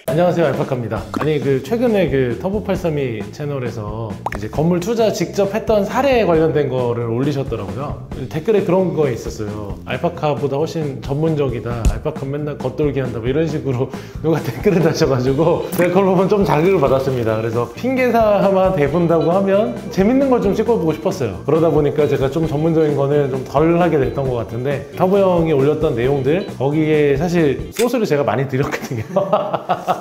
안녕하세요, 알파카입니다. 아니 최근에 터보832 채널에서 이제 건물 투자 직접 했던 사례에 관련된 거를 올리셨더라고요. 댓글에 그런 거 있었어요. 알파카보다 훨씬 전문적이다, 알파카 맨날 겉돌기 한다, 뭐 이런 식으로 누가 댓글을 다셔가지고 제가 그걸 보면 좀 자극을 받았습니다. 그래서 핑계삼아 대본다고 하면 재밌는 걸 좀 찍어보고 싶었어요. 그러다 보니까 제가 좀 전문적인 거는 좀 덜 하게 됐던 것 같은데, 터보 형이 올렸던 내용들, 거기에 사실 소스를 제가 많이 드렸거든요.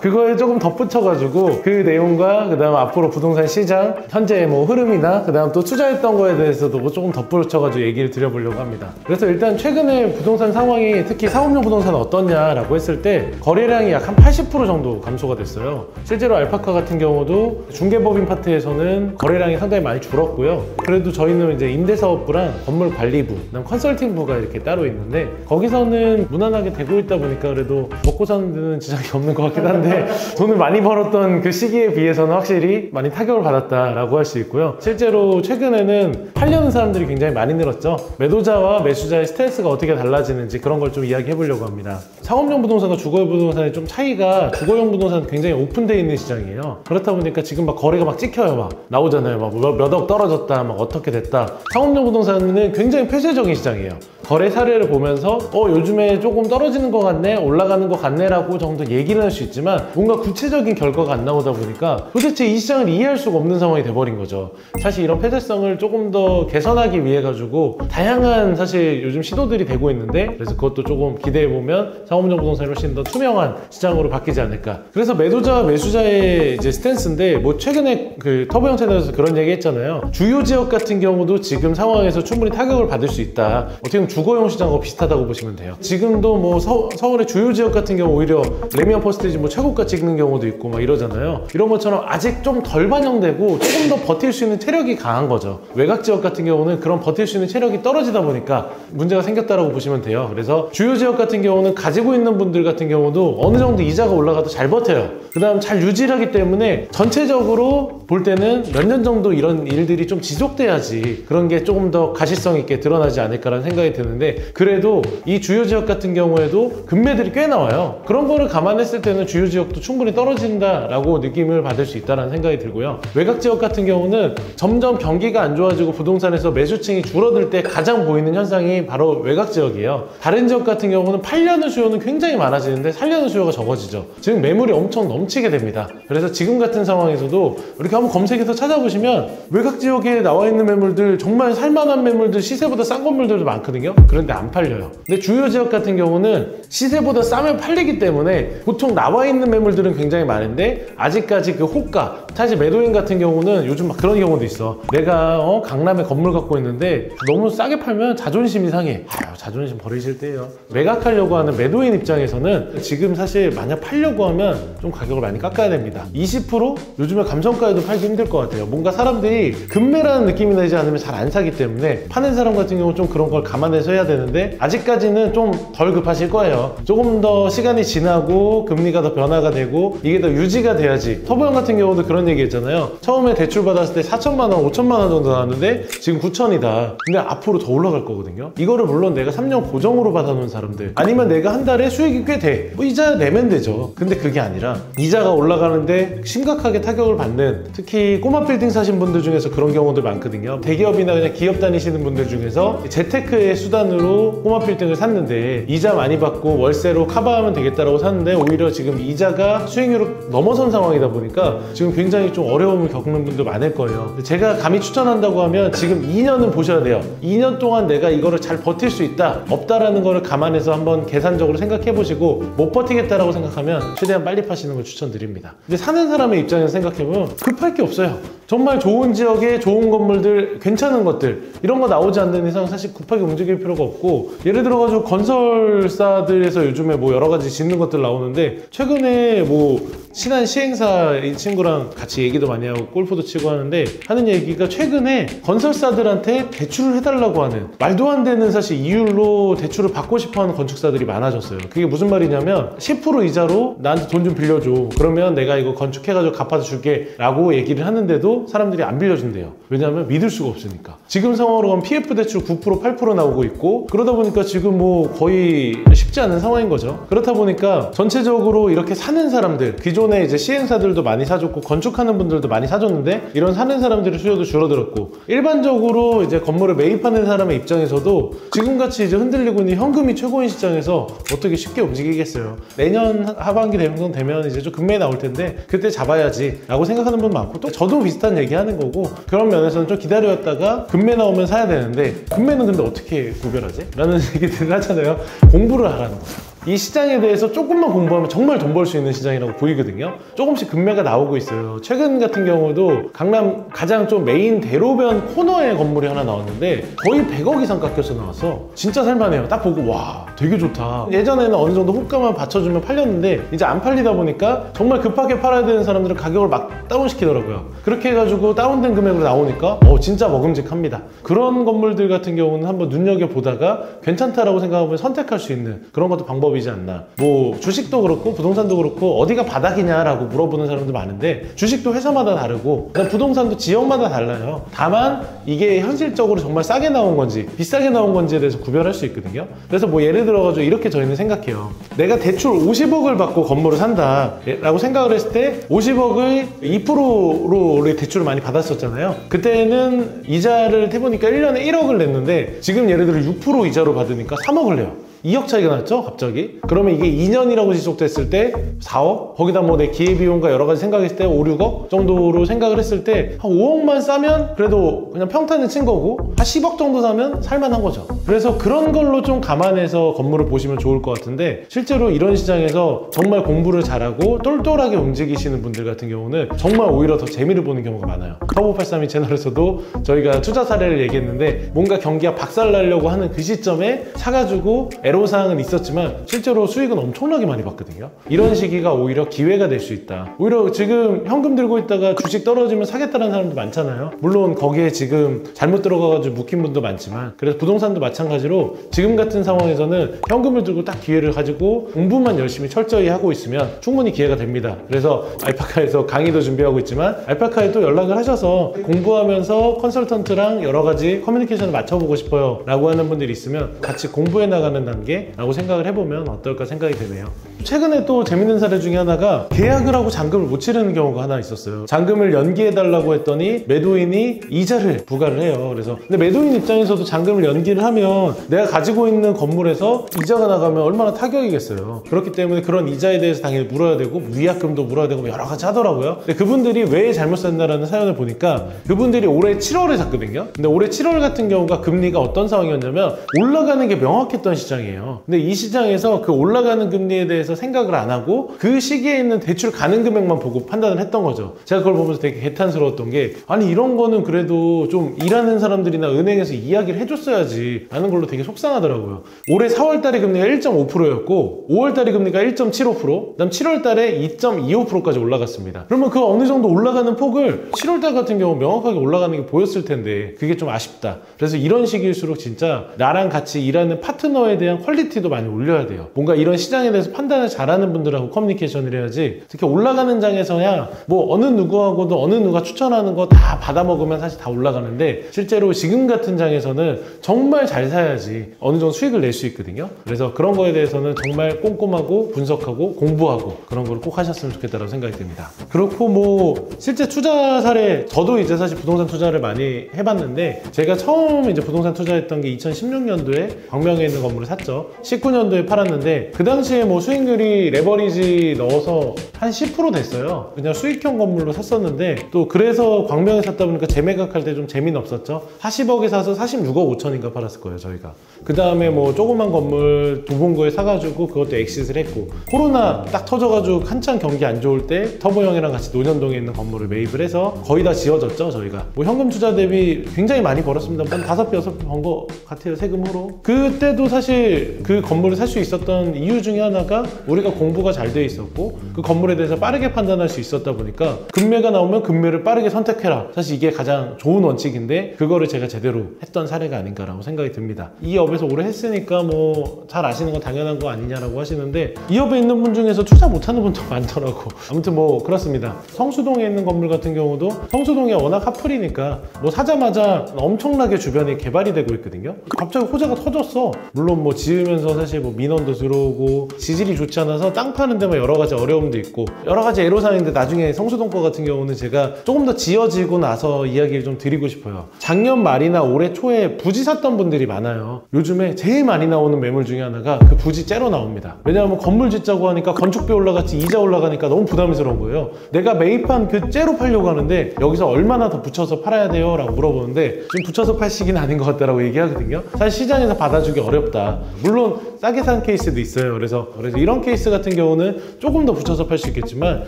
그거에 조금 덧붙여가지고 그 내용과 그 다음 앞으로 부동산 시장 현재 뭐 흐름이나 그 다음 또 투자했던 거에 대해서도 뭐 조금 덧붙여가지고 얘기를 드려보려고 합니다. 그래서 일단 최근에 부동산 상황이, 특히 상업용 부동산은 어떠냐라고 했을 때 거래량이 약 한 80% 정도 감소가 됐어요. 실제로 알파카 같은 경우도 중개법인 파트에서는 거래량이 상당히 많이 줄었고요. 그래도 저희는 이제 임대사업부랑 건물관리부, 그다음 컨설팅부가 이렇게 따로 있는데, 거기서는 무난하게 되고 있다 보니까 그래도 먹고 사는 데는 지장이 없는 것 같긴 한데 돈을 많이 벌었던 그 시기에 비해서는 확실히 많이 타격을 받았다라고 할 수 있고요. 실제로 최근에는 팔려는 사람들이 굉장히 많이 늘었죠. 매도자와 매수자의 스탠스가 어떻게 달라지는지 그런 걸 좀 이야기해 보려고 합니다. 상업용 부동산과 주거용 부동산의 좀 차이가, 주거용 부동산은 굉장히 오픈되어 있는 시장이에요. 그렇다 보니까 지금 막 거래가 막 찍혀요. 막 나오잖아요. 막 몇 억 떨어졌다, 막 어떻게 됐다. 상업용 부동산은 굉장히 폐쇄적인 시장이에요. 거래 사례를 보면서 요즘에 조금 떨어지는 것 같네, 올라가는 것 같네 라고 정도 얘기는 할 수 있지만 뭔가 구체적인 결과가 안 나오다 보니까 도대체 이 시장을 이해할 수가 없는 상황이 돼버린 거죠. 사실 이런 폐쇄성을 조금 더 개선하기 위해 가지고 다양한 사실 요즘 시도들이 되고 있는데, 그래서 그것도 조금 기대해보면 상업용 부동산이 훨씬 더 투명한 시장으로 바뀌지 않을까. 그래서 매도자와 매수자의 이제 스탠스인데, 뭐 최근에 터보형 채널에서 그런 얘기 했잖아요. 주요 지역 같은 경우도 지금 상황에서 충분히 타격을 받을 수 있다. 어떻게 보면 주거용 시장하고 비슷하다고 보시면 돼요. 지금도 뭐 서울의 주요 지역 같은 경우 오히려 레미안 퍼스티지 뭐 최고가 찍는 경우도 있고 막 이러잖아요. 이런 것처럼 아직 좀 덜 반영되고 조금 더 버틸 수 있는 체력이 강한 거죠. 외곽 지역 같은 경우는 그런 버틸 수 있는 체력이 떨어지다 보니까 문제가 생겼다라고 보시면 돼요. 그래서 주요 지역 같은 경우는 가지고 있는 분들 같은 경우도 어느 정도 이자가 올라가도 잘 버텨요. 그 다음 잘 유지를 하기 때문에 전체적으로 볼 때는 몇 년 정도 이런 일들이 좀 지속돼야지 그런 게 조금 더 가시성 있게 드러나지 않을까라는 생각이 드는데, 그래도 이 주요 지역 같은 경우에도 금매들이 꽤 나와요. 그런 거를 감안했을 때는 주요 지역도 충분히 떨어진다라고 느낌을 받을 수 있다는 생각이 들고요. 외곽 지역 같은 경우는 점점 경기가 안 좋아지고 부동산에서 매수층이 줄어들 때 가장 보이는 현상이 바로 외곽 지역이에요. 다른 지역 같은 경우는 팔려는 수요는 굉장히 많아지는데 살려는 수요가 적어지죠. 즉 매물이 엄청 넘치게 됩니다. 그래서 지금 같은 상황에서도 이렇게 한번 검색해서 찾아보시면 외곽 지역에 나와 있는 매물들, 정말 살만한 매물들, 시세보다 싼 건물들도 많거든요. 그런데 안 팔려요. 근데 주요 지역 같은 경우는 시세보다 싸면 팔리기 때문에 보통 나와 있는 매물들은 굉장히 많은데 아직까지 그 호가, 사실 매도인 같은 경우는 요즘 막 그런 경우도 있어. 내가 강남에 건물 갖고 있는데 너무 싸게 팔면 자존심이 상해. 자존심 버리실 때예요. 매각하려고 하는 매도인 입장에서는 지금 사실 만약 팔려고 하면 좀 가격을 많이 깎아야 됩니다. 20%? 요즘에 감정가에도 팔기 힘들 것 같아요. 뭔가 사람들이 급매라는 느낌이 나지 않으면 잘 안 사기 때문에 파는 사람 같은 경우 좀 그런 걸 감안해서 해야 되는데, 아직까지는 좀 덜 급하실 거예요. 조금 더 시간이 지나고 금리가 더 변화가 되고 이게 더 유지가 돼야지. 터보형 같은 경우도 그런 얘기 했잖아요. 처음에 대출 받았을 때 4천만 원, 5천만 원 정도 나왔는데 지금 9천이다. 근데 앞으로 더 올라갈 거거든요. 이거를 물론 내가 3년 고정으로 받아놓은 사람들, 아니면 내가 한 달에 수익이 꽤 돼, 이자 내면 되죠. 근데 그게 아니라 이자가 올라가는데 심각하게 타격을 받는, 특히 꼬마 빌딩 사신 분들 중에서 그런 경우들 많거든요. 대기업이나 그냥 기업 다니시는 분들 중에서 재테크의 수단으로 꼬마 빌딩을 샀는데 이자 많이 받고 월세로 커버하면 되겠다라고 샀는데 오히려 지금 이자가 수익률을 넘어선 상황이다 보니까 지금 굉장히 좀 어려움을 겪는 분들 많을 거예요. 제가 감히 추천한다고 하면 지금 2년은 보셔야 돼요. 2년 동안 내가 이거를 잘 버틸 수 있다, 없다라는 거를 감안해서 한번 계산적으로 생각해 보시고, 못 버티겠다라고 생각하면 최대한 빨리 파시는 걸 추천드립니다. 근데 사는 사람의 입장에서 생각해보면 급할 게 없어요. 정말 좋은 지역에 좋은 건물들, 괜찮은 것들, 이런 거 나오지 않는 이상 사실 급하게 움직일 필요가 없고, 예를 들어가지고 건설사들에서 요즘에 뭐 여러 가지 짓는 것들 나오는데, 최근에 뭐 신한 시행사 이 친구랑 같이 얘기도 많이 하고 골프도 치고 하는데 하는 얘기가, 최근에 건설사들한테 대출을 해달라고 하는, 말도 안 되는 사실 이율로 대출을 받고 싶어하는 건축사들이 많아졌어요. 있었어요. 그게 무슨 말이냐면 10% 이자로 나한테 돈 좀 빌려줘. 그러면 내가 이거 건축해가지고 갚아서 줄게 라고 얘기를 하는데도 사람들이 안 빌려준대요. 왜냐하면 믿을 수가 없으니까. 지금 상황으로 가면 PF 대출 9% 8% 나오고 있고, 그러다 보니까 지금 뭐 거의 쉽지 않은 상황인 거죠. 그렇다 보니까 전체적으로 이렇게 사는 사람들, 기존에 이제 시행사들도 많이 사줬고 건축하는 분들도 많이 사줬는데 이런 사는 사람들의 수요도 줄어들었고, 일반적으로 이제 건물을 매입하는 사람의 입장에서도 지금같이 이제 흔들리고 있는 현금이 최고인 시장에서 어떻게 쉽게 움직이겠어요. 내년 하반기 정도 되면 이제 좀 급매에 나올 텐데 그때 잡아야지 라고 생각하는 분 많고, 또 저도 비슷한 얘기 하는 거고, 그런 면에서는 좀 기다렸다가 급매 나오면 사야 되는데, 급매는 근데 어떻게 구별하지? 라는 얘기들을 하잖아요. 공부를 하라는 거예요. 이 시장에 대해서 조금만 공부하면 정말 돈 벌 수 있는 시장이라고 보이거든요. 조금씩 급매가 나오고 있어요. 최근 같은 경우도 강남 가장 좀 메인 대로변 코너에 건물이 하나 나왔는데 거의 100억 이상 깎여서 나왔어. 진짜 살만해요. 딱 보고 와 되게 좋다. 예전에는 어느 정도 호가만 받쳐주면 팔렸는데 이제 안 팔리다 보니까 정말 급하게 팔아야 되는 사람들은 가격을 막 다운시키더라고요. 그렇게 해가지고 다운된 금액으로 나오니까 진짜 먹음직합니다. 그런 건물들 같은 경우는 한번 눈여겨보다가 괜찮다라고 생각하면 선택할 수 있는 그런 것도 방법이지 않나. 뭐 주식도 그렇고 부동산도 그렇고 어디가 바닥이냐라고 물어보는 사람들 많은데, 주식도 회사마다 다르고 그다음 부동산도 지역마다 달라요. 다만 이게 현실적으로 정말 싸게 나온 건지 비싸게 나온 건지에 대해서 구별할 수 있거든요. 그래서 뭐 예를 들어가지고 이렇게 저희는 생각해요. 내가 대출 50억을 받고 건물을 산다 라고 생각을 했을 때 50억을 2%로 우리 대출을 많이 받았었잖아요. 그때는 이자를 해보니까 1년에 1억을 냈는데 지금 예를 들어 6% 이자로 받으니까 3억을 내요. 2억 차이가 났죠 갑자기. 그러면 이게 2년이라고 지속됐을 때 4억? 거기다 뭐 내 기회비용과 여러가지 생각했을 때 5, 6억 정도로 생각을 했을 때 한 5억만 싸면 그래도 그냥 평탄을 친 거고, 한 10억 정도 사면 살만한 거죠. 그래서 그런 걸로 좀 감안해서 건물을 보시면 좋을 것 같은데, 실제로 이런 시장에서 정말 공부를 잘하고 똘똘하게 움직이시는 분들 같은 경우는 정말 오히려 더 재미를 보는 경우가 많아요. 터보832 채널에서도 저희가 투자 사례를 얘기했는데, 뭔가 경기가 박살나려고 하는 그 시점에 사가지고 애로사항은 있었지만 실제로 수익은 엄청나게 많이 봤거든요. 이런 시기가 오히려 기회가 될 수 있다. 오히려 지금 현금 들고 있다가 주식 떨어지면 사겠다는 사람도 많잖아요. 물론 거기에 지금 잘못 들어가가지고 묶인 분도 많지만, 그래서 부동산도 마찬가지로 지금 같은 상황에서는 현금을 들고 딱 기회를 가지고 공부만 열심히 철저히 하고 있으면 충분히 기회가 됩니다. 그래서 알파카에서 강의도 준비하고 있지만 알파카에 또 연락을 하셔서 공부하면서 컨설턴트랑 여러 가지 커뮤니케이션을 맞춰보고 싶어요 라고 하는 분들이 있으면 같이 공부해 나가는 단계라고 생각을 해보면 어떨까 생각이 드네요. 최근에 또 재밌는 사례 중에 하나가, 계약을 하고 잔금을 못 치르는 경우가 하나 있었어요. 잔금을 연기해달라고 했더니 매도인이 이자를 부과를 해요. 그래서 근데 매도인 입장에서도 잔금을 연기를 하면 내가 가지고 있는 건물에서 이자가 나가면 얼마나 타격이겠어요. 그렇기 때문에 그런 이자에 대해서 당연히 물어야 되고 위약금도 물어야 되고 여러 가지 하더라고요. 근데 그분들이 왜 잘못 샀나라는 사연을 보니까, 그분들이 올해 7월에 샀거든요. 근데 올해 7월 같은 경우가 금리가 어떤 상황이었냐면 올라가는 게 명확했던 시장이에요. 근데 이 시장에서 그 올라가는 금리에 대해서 생각을 안 하고 그 시기에 있는 대출 가능 금액만 보고 판단을 했던 거죠. 제가 그걸 보면서 되게 개탄스러웠던 게, 아니 이런 거는 그래도 좀 일하는 사람들이나 은행에서 이야기를 해줬어야지 라는 걸로 되게 속상하더라고요. 올해 4월달에 금리가 1.5%였고 5월달에 금리가 1.75%, 그다음 7월달에 2.25%까지 올라갔습니다. 그러면 그 어느 정도 올라가는 폭을 7월달 같은 경우 명확하게 올라가는 게 보였을 텐데 그게 좀 아쉽다. 그래서 이런 시기일수록 진짜 나랑 같이 일하는 파트너에 대한 퀄리티도 많이 올려야 돼요. 뭔가 이런 시장에 대해서 판단을 잘하는 분들하고 커뮤니케이션을 해야지, 특히 올라가는 장에서야 뭐 어느 누구하고도 어느 누가 추천하는 거 다 받아먹으면 사실 다 올라가는데, 실제로 지금 같은 장에서는 정말 잘 사야지 어느 정도 수익을 낼 수 있거든요. 그래서 그런 거에 대해서는 정말 꼼꼼하고 분석하고 공부하고 그런 걸 꼭 하셨으면 좋겠다고 생각이 듭니다. 그렇고 뭐 실제 투자 사례, 저도 이제 사실 부동산 투자를 많이 해봤는데, 제가 처음 이제 부동산 투자했던 게 2016년도에 광명에 있는 건물을 샀죠. 19년도에 팔았는데 그 당시에 뭐 수익률이 레버리지 넣어서 한 10% 됐어요. 그냥 수익형 건물로 샀었는데, 또 그래서 광명에 샀다 보니까 재매각할 때 좀 재미는 없었죠. 40억에 사서 46억 5천인가 팔았을 거예요 저희가. 그 다음에 뭐 조그만 건물 도봉구에 사가지고 그것도 엑싯을 했고, 코로나 딱 터져가지고 한창 경기 안 좋을 때 터보 형이랑 같이 논현동에 있는 건물을 매입을 해서 거의 다 지어졌죠 저희가. 뭐 현금 투자 대비 굉장히 많이 벌었습니다. 한 5배 6배 번 거 같아요 세금으로. 그때도 사실 사실 그 건물을 살 수 있었던 이유 중에 하나가 우리가 공부가 잘 돼 있었고 그 건물에 대해서 빠르게 판단할 수 있었다 보니까 금매가 나오면 금매를 빠르게 선택해라. 사실 이게 가장 좋은 원칙인데 그거를 제가 제대로 했던 사례가 아닌가라고 생각이 듭니다. 이 업에서 오래 했으니까 뭐 잘 아시는 건 당연한 거 아니냐라고 하시는데 이 업에 있는 분 중에서 투자 못하는 분도 많더라고. 아무튼 뭐 그렇습니다. 성수동에 있는 건물 같은 경우도 성수동이 워낙 핫플이니까 뭐 사자마자 엄청나게 주변이 개발이 되고 있거든요. 갑자기 호재가 터졌어. 물론 뭐 지으면서 사실 뭐 민원도 들어오고 지질이 좋지 않아서 땅 파는 데만 여러 가지 어려움도 있고 여러 가지 애로사항인데 나중에 성수동 거 같은 경우는 제가 조금 더 지어지고 나서 이야기를 좀 드리고 싶어요. 작년 말이나 올해 초에 부지 샀던 분들이 많아요. 요즘에 제일 많이 나오는 매물 중에 하나가 그 부지 째로 나옵니다. 왜냐하면 건물 짓자고 하니까 건축비 올라갔지 이자 올라가니까 너무 부담스러운 거예요. 내가 매입한 그 째로 팔려고 하는데 여기서 얼마나 더 붙여서 팔아야 돼요? 라고 물어보는데 지금 붙여서 팔 시기는 아닌 것 같다라고 얘기하거든요. 사실 시장에서 받아주기 어렵다. 물론 싸게 산 케이스도 있어요. 그래서 이런 케이스 같은 경우는 조금 더 붙여서 팔 수 있겠지만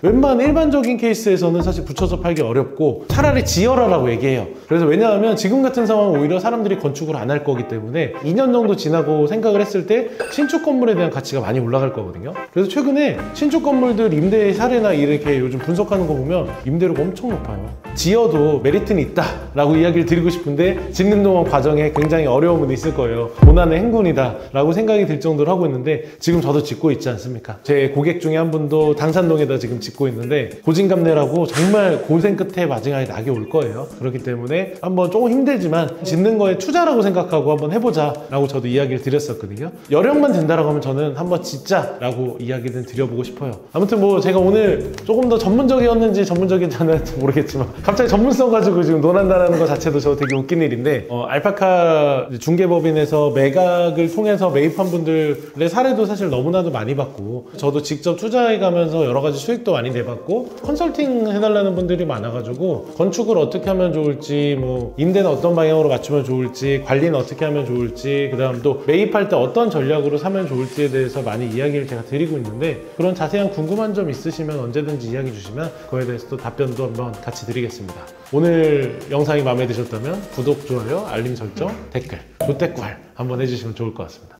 웬만한 일반적인 케이스에서는 사실 붙여서 팔기 어렵고 차라리 지어라라고 얘기해요. 그래서 왜냐하면 지금 같은 상황은 오히려 사람들이 건축을 안 할 거기 때문에 2년 정도 지나고 생각을 했을 때 신축 건물에 대한 가치가 많이 올라갈 거거든요. 그래서 최근에 신축 건물들 임대 사례나 이렇게 요즘 분석하는 거 보면 임대료가 엄청 높아요. 지어도 메리트는 있다 라고 이야기를 드리고 싶은데 짓는 동안 과정에 굉장히 어려움은 있을 거예요. 고난의 행군이다 라고 생각이 들 정도로 하고 있는데 지금 저도 짓고 있지 않습니까? 제 고객 중에 한 분도 당산동에다 지금 짓고 있는데 고진감래라고 정말 고생 끝에 마지막에 낙이 올 거예요. 그렇기 때문에 한번 조금 힘들지만 짓는 거에 투자라고 생각하고 한번 해보자 라고 저도 이야기를 드렸었거든요. 여력만 된다라고 하면 저는 한번 짓자 라고 이야기를 드려보고 싶어요. 아무튼 뭐 제가 오늘 조금 더 전문적이었는지 전문적이지 않았는지 모르겠지만 갑자기 전문성 가지고 지금 논한다는 것 자체도 저 되게 웃긴 일인데 알파카 중개법인에서 매각을 통해서 매입한 분들의 사례도 사실 너무나도 많이 봤고 저도 직접 투자해 가면서 여러 가지 수익도 많이 내봤고 컨설팅 해달라는 분들이 많아가지고 건축을 어떻게 하면 좋을지 뭐 임대는 어떤 방향으로 맞추면 좋을지 관리는 어떻게 하면 좋을지 그 다음 또 매입할 때 어떤 전략으로 사면 좋을지에 대해서 많이 이야기를 제가 드리고 있는데 그런 자세한 궁금한 점 있으시면 언제든지 이야기 주시면 그거에 대해서 또 답변도 한번 같이 드리겠습니다. 오늘 영상이 마음에 드셨다면 구독, 좋아요, 알림 설정, 댓글, 조댓글 한번 해주시면 좋을 것 같습니다.